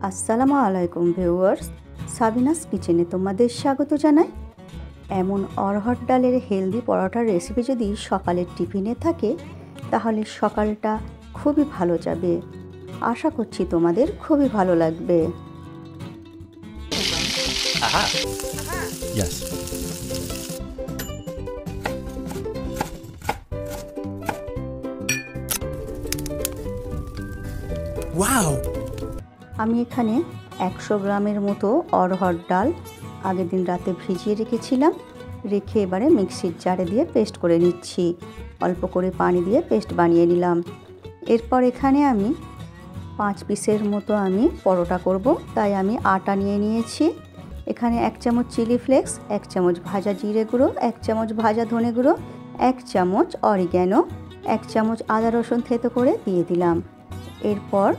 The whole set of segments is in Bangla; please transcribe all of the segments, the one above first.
আসসালামু আলাইকুম ভিউয়ার্স, সাবিনাস কিচেনে তোমাদের স্বাগত জানাই। এমন অরহর ডালের হেলদি পরোটার রেসিপি যদি সকালের টিফিনে থাকে তাহলে সকালটা খুবই ভালো যাবে। আশা করছি তোমাদের খুবই ভালো লাগবে। Yes. Wow! আমি এখানে 100 গ্রামের মতো অরহর ডাল আগের দিন রাতে ভিজিয়ে রেখেছিলাম। রেখে এবারে মিক্সির জারে দিয়ে পেস্ট করে নিচ্ছি। অল্প করে পানি দিয়ে পেস্ট বানিয়ে নিলাম। এরপর এখানে আমি 5 পিসের মতো আমি পরোটা করব, তাই আমি আটা নিয়ে নিয়েছি। এখানে 1 চামচ চিলি ফ্লেক্স, 1 চামচ ভাজা জিরে গুঁড়ো, 1 চামচ ভাজা ধনে গুঁড়ো, 1 চামচ অরিগ্যানো, 1 চামচ আদা রসুন থেতো করে দিয়ে দিলাম। এরপর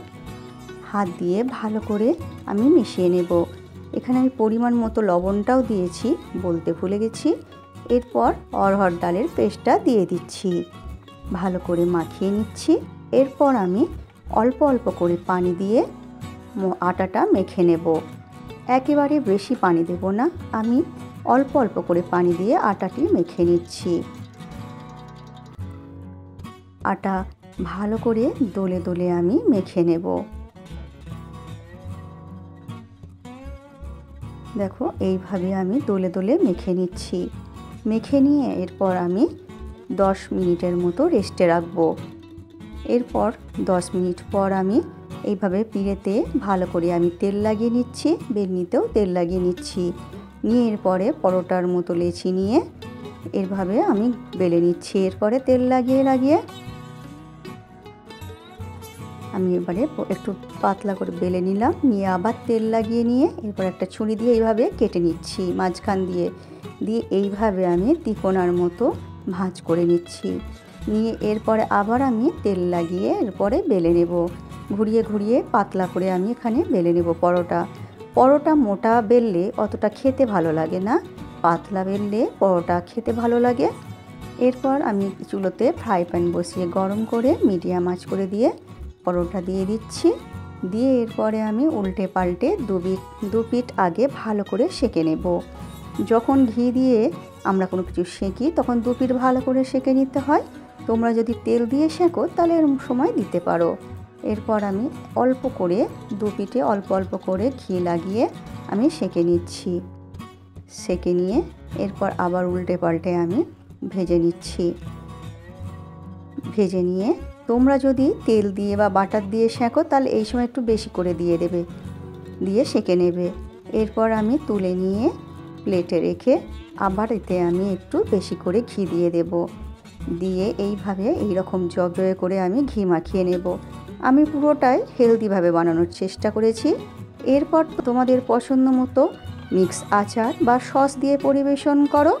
হাত দিয়ে ভালো করে আমি মিশিয়ে নেব। এখানে আমি পরিমাণ মতো লবণটাও দিয়েছি, বলতে ভুলে গেছি। এরপর অরহর ডালের পেস্টটা দিয়ে দিচ্ছি, ভালো করে মাখিয়ে নিচ্ছি। এরপর আমি অল্প অল্প করে পানি দিয়ে আটাটা মেখে নেব। একেবারে বেশি পানি দেব না, আমি অল্প অল্প করে পানি দিয়ে আটাটি মেখে নিচ্ছি। আটা ভালো করে দোলে দোলে আমি মেখে নেব। দেখো, এইভাবে আমি দোলে দোলে মেখে নিচ্ছি। মেখে নিয়ে এরপর আমি 10 মিনিটের মতো রেস্টে রাখবো। এরপর 10 মিনিট পর আমি এইভাবে পিঁড়েতে ভালো করে আমি তেল লাগিয়ে নিচ্ছি, বেলনিতেও তেল লাগিয়ে নিচ্ছি। নিয়ে এরপরে পরোটার মতো লেচি নিয়ে এভাবে আমি বেলে নিচ্ছি। এরপরে তেল লাগিয়ে লাগিয়ে আমি এবারে একটু পাতলা করে বেলে নিলাম। নিয়ে আবার তেল লাগিয়ে নিয়ে এরপর একটা ছুরি দিয়ে এইভাবে কেটে নিচ্ছি মাঝখান দিয়ে। দিয়ে এইভাবে আমি তিকোনার মতো ভাঁজ করে নিচ্ছি। নিয়ে এরপরে আবার আমি তেল লাগিয়ে এরপরে বেলে নেব। ঘুরিয়ে ঘুরিয়ে পাতলা করে আমি এখানে বেলে নেব পরোটা মোটা বেললে অতটা খেতে ভালো লাগে না, পাতলা বেললে পরোটা খেতে ভালো লাগে। এরপর আমি চুলোতে ফ্রাই প্যান বসিয়ে গরম করে মিডিয়াম আঁচ করে দিয়ে পরোটা দিয়ে দিচ্ছি। দিয়ে এরপরে আমি উল্টে পাল্টে দু পিঠ আগে ভালো করে সেঁকে নেব। যখন ঘি দিয়ে আমরা কোনো কিছু সেঁকি তখন 2 পিঠ ভালো করে সেঁকে নিতে হয়। তোমরা যদি তেল দিয়ে সেঁকো তাহলে এরকম সময় দিতে পারো। এরপর আমি অল্প করে 2 পিঠে অল্প অল্প করে ঘি লাগিয়ে আমি সেঁকে নিচ্ছি। সেঁকে নিয়ে এরপর আবার উল্টে পাল্টে আমি ভেজে নিচ্ছি। ভেজে নিয়ে তোমরা যদি তেল দিয়ে বা বাটার দিয়ে সেঁকো তাহলে এই সময় একটু বেশি করে দিয়ে দেবে, দিয়ে সেঁকে নেবে। এরপর আমি তুলে নিয়ে প্লেটে রেখে আবার এতে আমি একটু বেশি করে ঘি দিয়ে দেব। দিয়ে এইভাবে এইরকম জগজগে করে আমি ঘি মাখিয়ে নেব। আমি পুরোটাই হেলদিভাবে বানানোর চেষ্টা করেছি। এরপর তোমাদের পছন্দ মতো মিক্স আচার বা সস দিয়ে পরিবেশন করো।